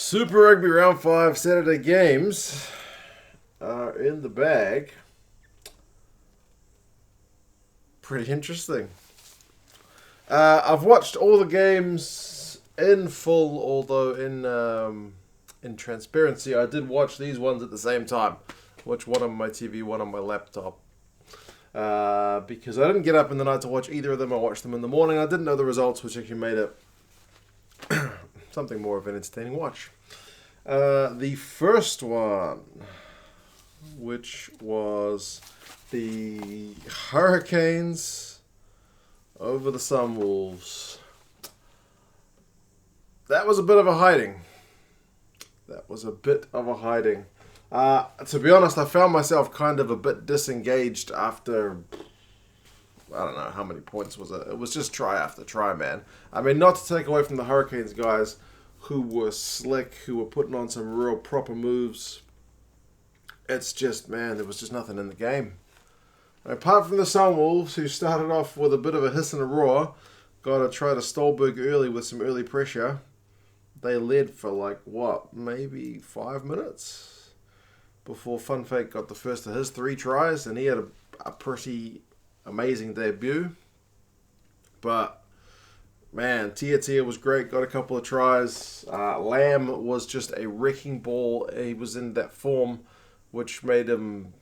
Super Rugby Round 5 Saturday games are in the bag. Pretty interesting. I've watched all the games in full, although in transparency, I did watch these ones at the same time. Watch one on my TV, one on my laptop. Because I didn't get up in the night to watch either of them. I watched them in the morning. I didn't know the results, which actually made it something more of an entertaining watch. The first one, which was the Hurricanes over the Sunwolves. That was a bit of a hiding. To be honest, I found myself kind of a bit disengaged after, I don't know, how many points was it? It was just try after try, man. I mean, not to take away from the Hurricanes guys who were slick, who were putting on some real proper moves. It's just, man, there was just nothing in the game. Apart from the Sunwolves, who started off with a bit of a hiss and a roar, got to try to Stolberg early with some early pressure. They led for maybe 5 minutes before Funfake got the first of his 3 tries, and he had a pretty amazing debut. But, man, Tia was great, got a couple of tries. Lamb was just a wrecking ball. He was in that form, which made him,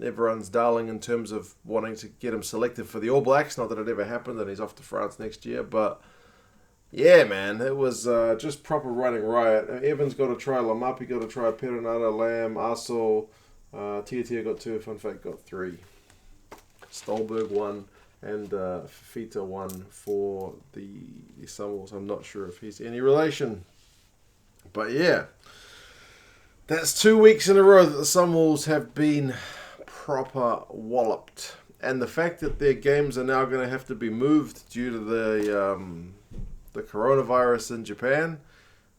everyone's darling in terms of wanting to get him selected for the All Blacks. Not that it ever happened, and he's off to France next year, but yeah, man, it was just proper running riot. Evans got a try, Lamapi got a try, Perenata, Lamb, Arsenal, Tia got 2, Funfake got 3. Stolberg 1 and Fifita 1 for the Sunwolves. I'm not sure if he's any relation. But yeah, that's 2 weeks in a row that the Sunwolves have been proper walloped. And the fact that their games are now going to have to be moved due to the coronavirus in Japan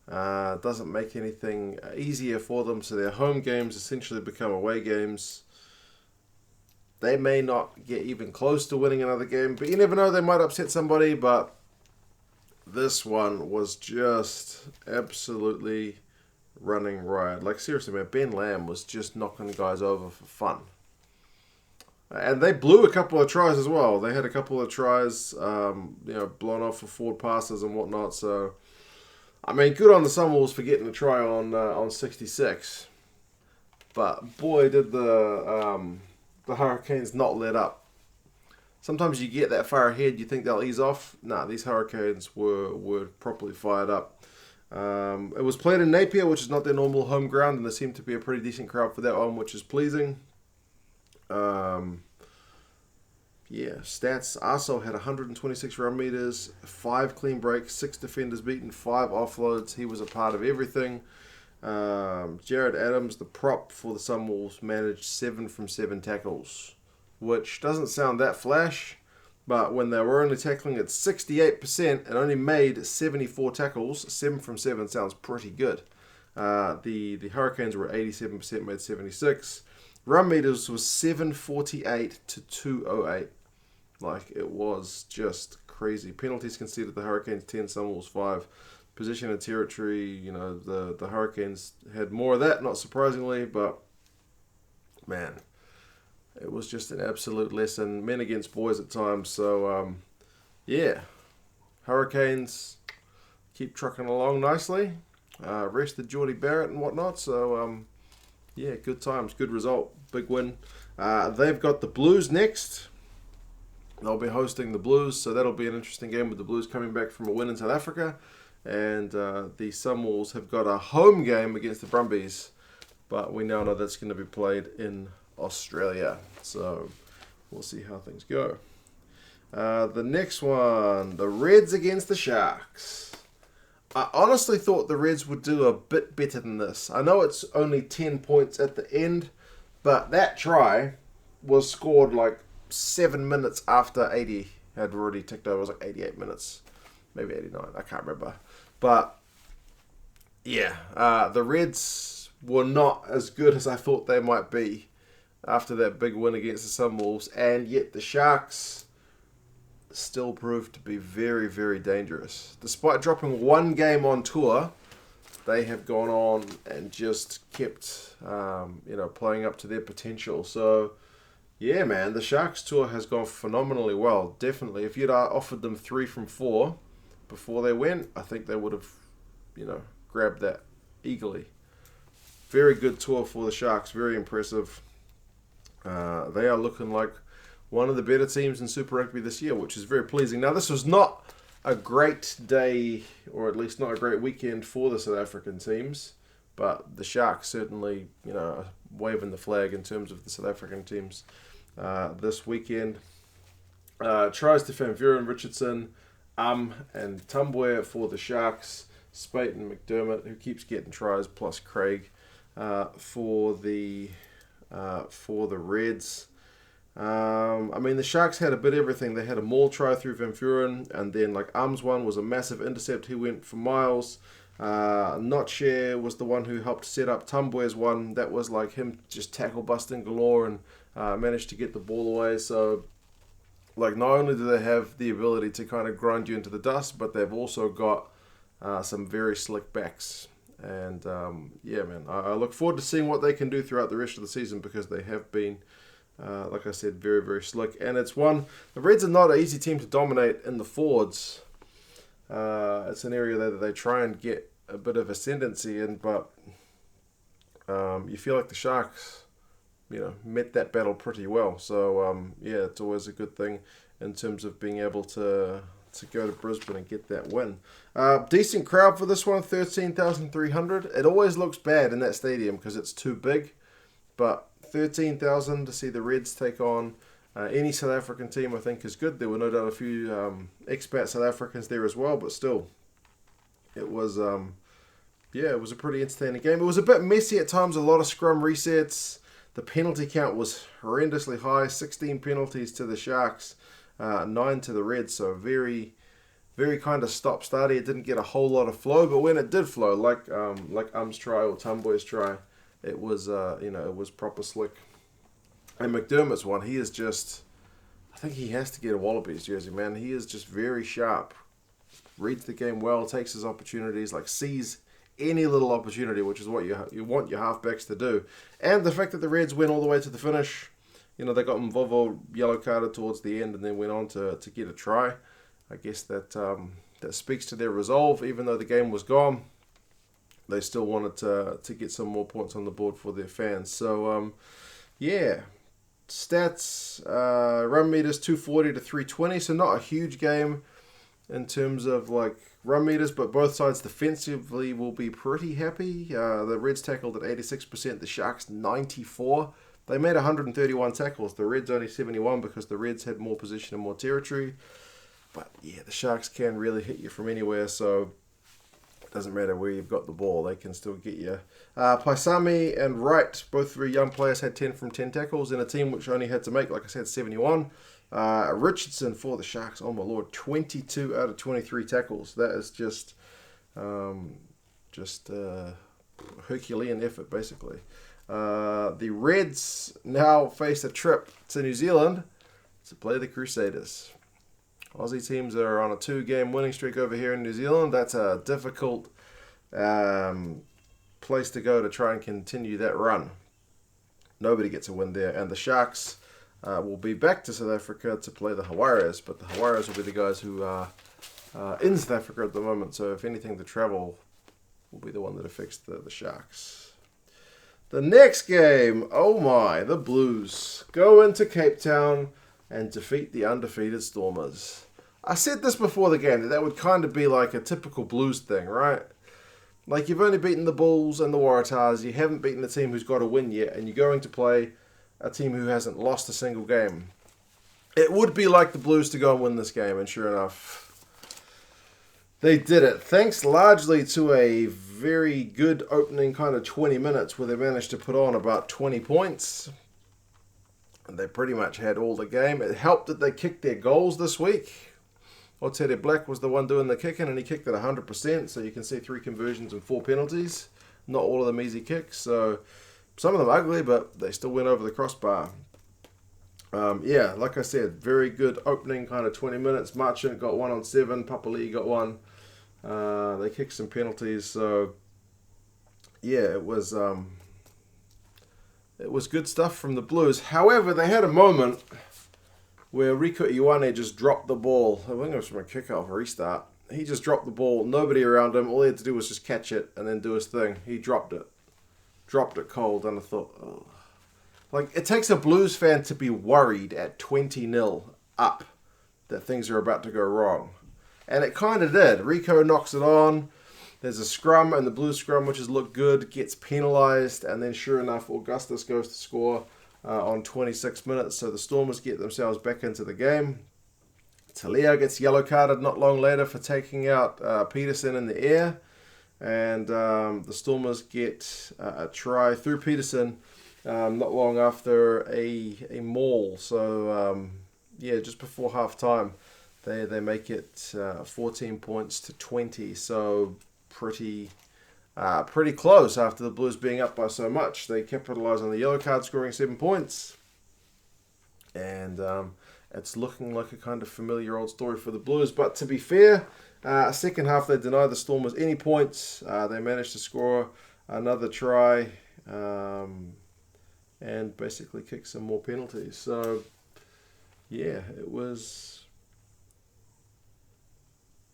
doesn't make anything easier for them. So their home games essentially become away games. They may not get even close to winning another game, but you never know, they might upset somebody. But this one was just absolutely running riot. Like, seriously, man, Ben Lamb was just knocking guys over for fun. And they blew a couple of tries as well. They had a couple of tries, blown off for forward passes and whatnot. So, I mean, good on the Sunwolves for getting a try on 66. But boy, did the Hurricanes not let up. Sometimes you get that far ahead, you think they'll ease off. Nah, these Hurricanes were properly fired up. It was played in Napier, which is not their normal home ground, and there seemed to be a pretty decent crowd for that one, which is pleasing. Stats. Arso had 126 run meters, 5 clean breaks, 6 defenders beaten, 5 offloads. He was a part of everything. Jared Adams, the prop for the Sunwolves, managed 7 from 7 tackles, which doesn't sound that flash, but when they were only tackling at 68% and only made 74 tackles, 7 from 7 sounds pretty good. The Hurricanes were at 87%, made 76. Run meters was 748 to 208. Like, it was just crazy. Penalties conceded, the Hurricanes 10, Sunwolves 5. Position and territory, the Hurricanes had more of that, not surprisingly, but man, it was just an absolute lesson. Men against boys at times. So, Hurricanes keep trucking along nicely. Rested Geordie Barrett and whatnot, so good times, good result, big win. They've got the Blues next. They'll be hosting the Blues, so that'll be an interesting game with the Blues coming back from a win in South Africa. And the Sunwolves have got a home game against the Brumbies, but we now know that's going to be played in Australia. So we'll see how things go. The next one, the Reds against the Sharks. I honestly thought the Reds would do a bit better than this. I know it's only 10 points at the end, but that try was scored 7 minutes after 80 had already ticked over. It was 88 minutes, maybe 89, I can't remember. But, the Reds were not as good as I thought they might be after that big win against the Sunwolves, and yet the Sharks still proved to be very, very dangerous. Despite dropping one game on tour, they have gone on and just kept, playing up to their potential. So, yeah, man, the Sharks tour has gone phenomenally well. Definitely, if you'd offered them 3 from 4 before they went, I think they would have, grabbed that eagerly. Very good tour for the Sharks. Very impressive. They are looking like one of the better teams in Super Rugby this year, which is very pleasing. Now, this was not a great day, or at least not a great weekend for the South African teams, but the Sharks certainly, waving the flag in terms of the South African teams this weekend. Tries to Van Vuren, Richardson, and Tumbwe for the Sharks. Spate and McDermott, who keeps getting tries, plus Craig for the Reds. The Sharks had a bit of everything. They had a maul try through Van Vuren, and then one was a massive intercept. He went for miles. Notshare was the one who helped set up Tumbwe's one. That was him just tackle busting galore and managed to get the ball away. So, not only do they have the ability to kind of grind you into the dust, but they've also got some very slick backs. And I look forward to seeing what they can do throughout the rest of the season, because they have been, like I said, very, very slick. And the Reds are not an easy team to dominate in the forwards. It's an area that they try and get a bit of ascendancy in, but you feel like the Sharks, met that battle pretty well. So, it's always a good thing in terms of being able to go to Brisbane and get that win. Decent crowd for this one, 13,300. It always looks bad in that stadium because it's too big, but 13,000 to see the Reds take on any South African team, I think, is good. There were no doubt a few expat South Africans there as well, but still, it was it was a pretty entertaining game. It was a bit messy at times, a lot of scrum resets. The penalty count was horrendously high, 16 penalties to the Sharks, 9 to the Reds, so very, very kind of stop-starty. It didn't get a whole lot of flow, but when it did flow, like try or Tumbwe's try, it was it was proper slick. And McDermott's one, he is just, I think he has to get a Wallabies jersey, man. He is just very sharp, reads the game well, takes his opportunities, sees any little opportunity, which is what you want your halfbacks to do. And the fact that the Reds went all the way to the finish, they got Mvovo yellow carded towards the end and then went on to get a try. I guess that speaks to their resolve. Even though the game was gone, they still wanted to get some more points on the board for their fans. So, stats, run meters 240 to 320, so not a huge game in terms of run meters, but both sides defensively will be pretty happy. The Reds tackled at 86%, the Sharks 94%. They made 131 tackles. The Reds only 71 because the Reds had more position and more territory. But the Sharks can really hit you from anywhere, so it doesn't matter where you've got the ball. They can still get you. Paisami and Wright, both very young players, had 10 from 10 tackles in a team which only had to make, 71. Richardson for the Sharks, oh my lord, 22 out of 23 tackles. That is just Herculean effort, basically. The Reds now face a trip to New Zealand to play the Crusaders. Aussie teams are on a 2-game winning streak over here in New Zealand. That's a difficult place to go to try and continue that run. Nobody gets a win there. And the Sharks will be back to South Africa to play the Jaguares, but the Jaguares will be the guys who are in South Africa at the moment. So if anything, the travel will be the one that affects the Sharks. The next game, oh my, the Blues go into Cape Town and defeat the undefeated Stormers. I said this before the game, that would kind of be like a typical Blues thing, right? You've only beaten the Bulls and the Waratahs, you haven't beaten a team who's got a win yet, and you're going to play a team who hasn't lost a single game. It would be like the Blues to go and win this game, and sure enough, they did it. Thanks largely to a very good opening kind of 20 minutes where they managed to put on about 20 points. And they pretty much had all the game. It helped that they kicked their goals this week. Oteri Black was the one doing the kicking, and he kicked at 100%. So you can see 3 conversions and 4 penalties. Not all of them easy kicks. So some of them ugly, but they still went over the crossbar. Like I said, very good opening kind of 20 minutes. Marchant got 1 on 7. Papali'i got 1. They kicked some penalties. So yeah, it was good stuff from the Blues. However, they had a moment where Rieko Ioane just dropped the ball. I think it was from a kick-off or restart. He just dropped the ball. Nobody around him. All he had to do was just catch it and then do his thing. He dropped it. Dropped it cold. And I thought, oh. Like, it takes a Blues fan to be worried at 20-0 up that things are about to go wrong. And it kind of did. Rieko knocks it on. There's a scrum, and the Blues scrum, which has looked good, gets penalised. And then, sure enough, Augustus goes to score on 26 minutes. So the Stormers get themselves back into the game. Talia gets yellow carded not long later for taking out Peterson in the air. And the Stormers get a try through Peterson not long after a maul. So, yeah, just before half-time, they make it 14 points to 20. So pretty close after the Blues being up by so much. They capitalise on the yellow card, scoring 7 points. And it's looking like a kind of familiar old story for the Blues. But to be fair, second half they denied the Stormers any points. They managed to score another try and basically kick some more penalties. So, yeah, it was...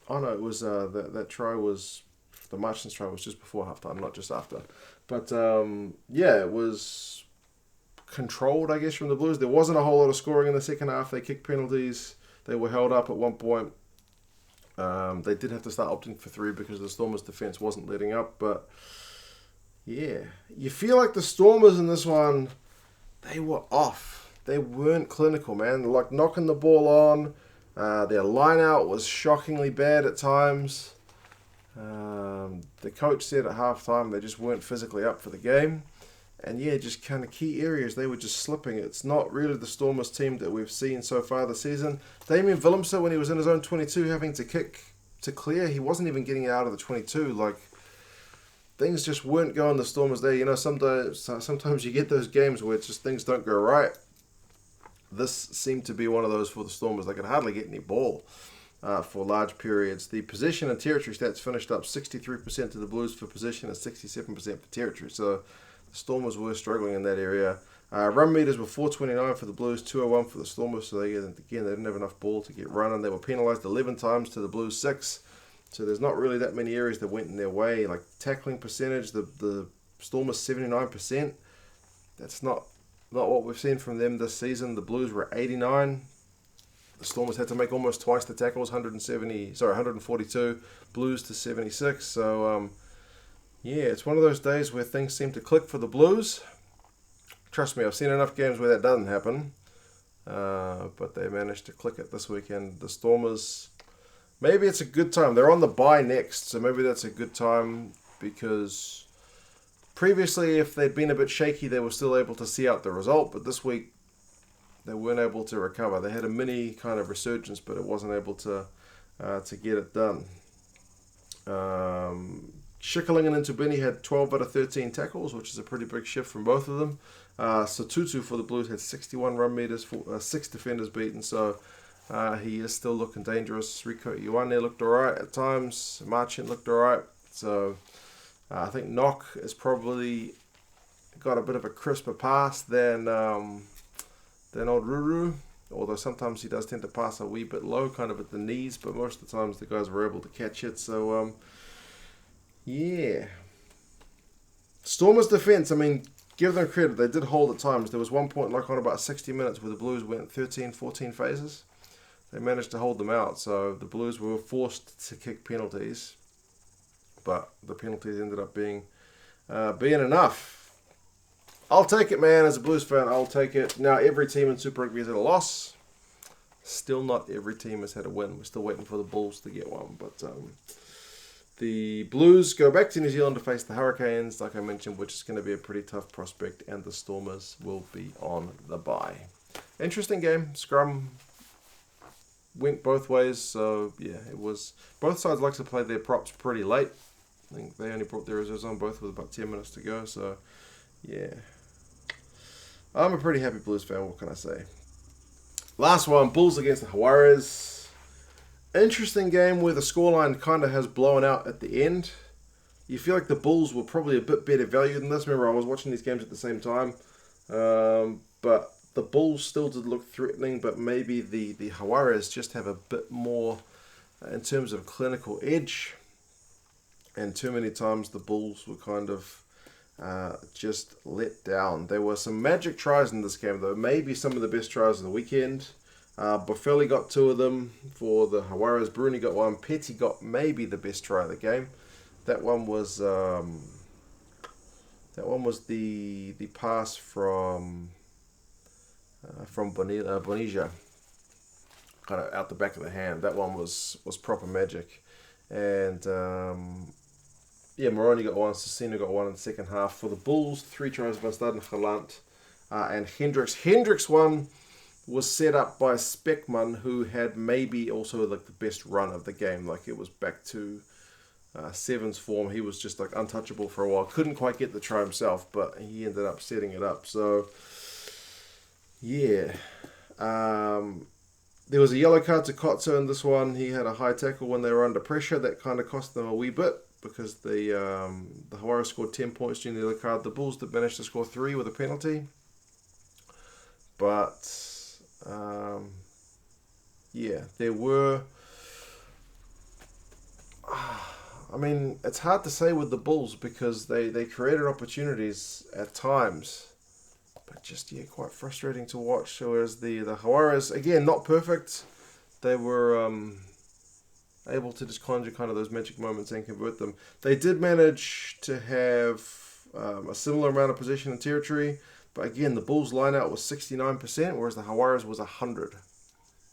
Oh, no, it was... that try was... The Martians try was just before halftime, not just after. But, yeah, it was controlled, I guess, from the Blues. There wasn't a whole lot of scoring in the second half. They kicked penalties. They were held up at one point. They did have to start opting for 3 because the Stormers' defense wasn't letting up. But, yeah, you feel like the Stormers in this one, they were off. They weren't clinical, man. Like, knocking the ball on. Their line-out was shockingly bad at times. The coach said at halftime they just weren't physically up for the game. And yeah, just kind of key areas, they were just slipping. It's not really the Stormers team that we've seen so far this season. Damien Willemse, when he was in his own 22 having to kick to clear, he wasn't even getting it out of the 22. Like, things just weren't going the Stormers there. You know, sometimes you get those games where it's just things don't go right. This seemed to be one of those for the Stormers. They could hardly get any ball for large periods. The possession and territory stats finished up 63% to the Blues for possession and 67% for territory. So the Stormers were struggling in that area. Run meters were 429 for the Blues, 201 for the Stormers. So they didn't have enough ball to get running. They were penalised 11 times to the Blues 6. So there's not really that many areas that went in their way. Like tackling percentage, the Stormers 79%. That's not what we've seen from them this season. The Blues were 89. The Stormers had to make almost twice the tackles, 142. Blues to 76. So yeah, it's one of those days where things seem to click for the Blues. Trust me, I've seen enough games where that doesn't happen. But they managed to click it this weekend. The Stormers, maybe it's a good time. They're on the bye next, so maybe that's a good time because previously, if they'd been a bit shaky, they were still able to see out the result. But this week, they weren't able to recover. They had a mini kind of resurgence, but it wasn't able to get it done. Schickerling and Ntubini had 12 out of 13 tackles, which is a pretty big shift from both of them. Sotutu for the Blues had 61 run meters, 6 defenders beaten, so he is still looking dangerous. Rieko Ioane looked alright at times. Marchant looked alright. So I think Knock has probably got a bit of a crisper pass than old Ruru, although sometimes he does tend to pass a wee bit low, kind of at the knees, but most of the times the guys were able to catch it. So yeah. Stormers' defense, I mean, give them credit. They did hold at times. There was one point, like on about 60 minutes, where the Blues went 13, 14 phases. They managed to hold them out. So the Blues were forced to kick penalties. But the penalties ended up being enough. I'll take it, man. As a Blues fan, I'll take it. Now, every team in Super Rugby has had a loss. Still not every team has had a win. We're still waiting for the Bulls to get one. But the Blues go back to New Zealand to face the Hurricanes, like I mentioned, which is going to be a pretty tough prospect, and the Stormers will be on the bye. Interesting game. Scrum went both ways, so yeah, it was... Both sides like to play their props pretty late. I think they only brought their reserves on both with about 10 minutes to go, so yeah. I'm a pretty happy Blues fan, what can I say? Last one, Bulls against the Jaguares. Interesting game where the scoreline kind of has blown out at the end. you feel like the Bulls were probably a bit better value than this. Remember, I was watching these games at the same time. But the Bulls still did look threatening, but maybe the Jaguares just have a bit more in terms of clinical edge. And too many times the Bulls were kind of just let down. There were some magic tries in this game, though. Maybe some of the best tries of the weekend. Boffelli got 2 of them for the Jaguares. Bruni got 1. Petty got maybe the best try of the game. That one was the pass from Bonija, kind of out the back of the hand. That one was proper magic. And Moroni got 1, Cecino got 1 in the second half. For the Bulls, 3 tries by Staden, Galant, and Hendricks. Hendricks one was set up by Speckman, who had maybe also like the best run of the game. Like it was back to Sevens form. He was just like untouchable for a while. Couldn't quite get the try himself, but he ended up setting it up. So yeah. There was a yellow card to Kotso in this one. He had a high tackle when they were under pressure. That kind of cost them a wee bit because the Jaguares scored 10 points during the yellow card. The Bulls did manage to score 3 with a penalty. But, there were... I mean, it's hard to say with the Bulls because they created opportunities at times. But just, quite frustrating to watch. Whereas the Jaguares, again, not perfect. They were able to just conjure kind of those magic moments and convert them. They did manage to have a similar amount of possession and territory. But again, the Bulls line-out was 69%, whereas the Jaguares was 100%.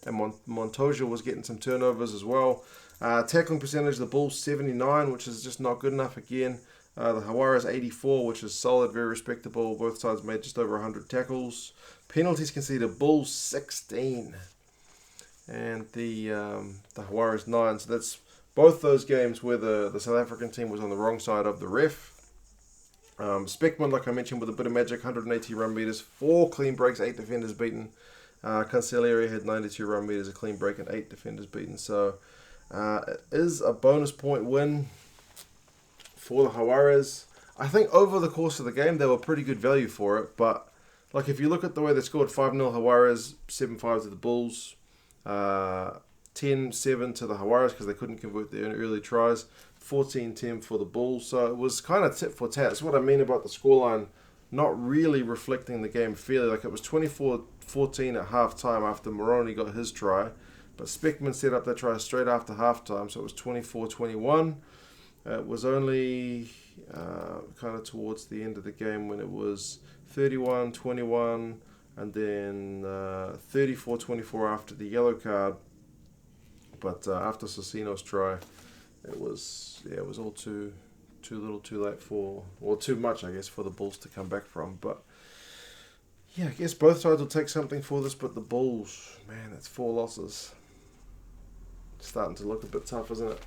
And Montoya was getting some turnovers as well. Tackling percentage, the Bulls 79%, which is just not good enough again. The Jaguares 84%, which is solid, very respectable. Both sides made just over 100 tackles. Penalties conceded, Bulls 16. And the Jaguares 9. So that's both those games where the South African team was on the wrong side of the ref. Speckman, like I mentioned, with a bit of magic, 180 run meters, 4 clean breaks, 8 defenders beaten. Cancellieri had 92 run meters, a clean break, and 8 defenders beaten. So it is a bonus point win for the Jaguares. I think over the course of the game, they were pretty good value for it. But like if you look at the way they scored, 5-0 Jaguares, 7-5 to the Bulls, 10-7 to the Jaguares because they couldn't convert their early tries, 14-10 for the Bulls. So it was kind of tit for tat. That's what I mean about the scoreline not really reflecting the game fairly. Like it was 24-14 at halftime after Moroni got his try. But Speckman set up that try straight after halftime, so it was 24-21. It was only kind of towards the end of the game when it was 31-21 and then 34-24 after the yellow card. But after Cecino's try, it was all too little, too late too much, I guess, for the Bulls to come back from. But yeah, I guess both sides will take something for this. But the Bulls, man, that's 4 losses. Starting to look a bit tough, isn't it?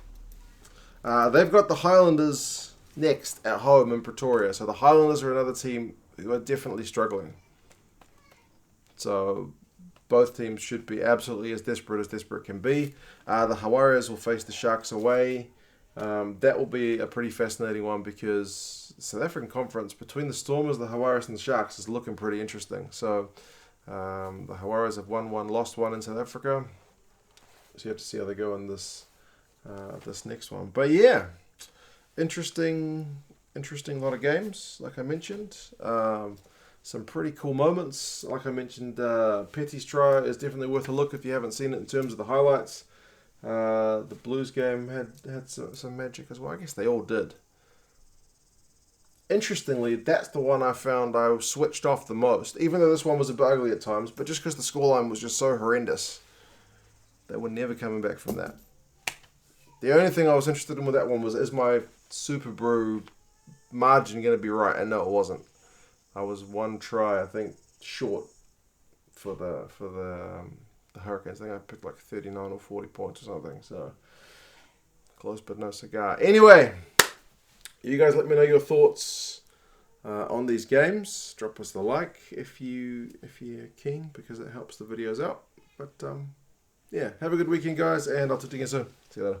They've got the Highlanders next at home in Pretoria. So the Highlanders are another team who are definitely struggling. So both teams should be absolutely as desperate can be. The Jaguares will face the Sharks away. That will be a pretty fascinating one because the South African conference between the Stormers, the Jaguares and the Sharks is looking pretty interesting. So the Jaguares have won 1, lost 1 in South Africa. So you have to see how they go in this next one. But yeah, interesting lot of games, like I mentioned. Some pretty cool moments. Like I mentioned, Petty's try is definitely worth a look if you haven't seen it in terms of the highlights. The Blues game had some magic as well. I guess they all did. Interestingly, that's the one I found I switched off the most, even though this one was a bit ugly at times, but just because the scoreline was just so horrendous. They were never coming back from that. The only thing I was interested in with that one was, is my Super Brew margin going to be right? And no, it wasn't. I was 1 try, I think, short for the Hurricanes. I think I picked like 39 or 40 points or something. So close but no cigar. Anyway, you guys let me know your thoughts on these games. Drop us the like if you're keen, because it helps the videos out. But yeah, have a good weekend, guys, and I'll talk to you again soon. See you later.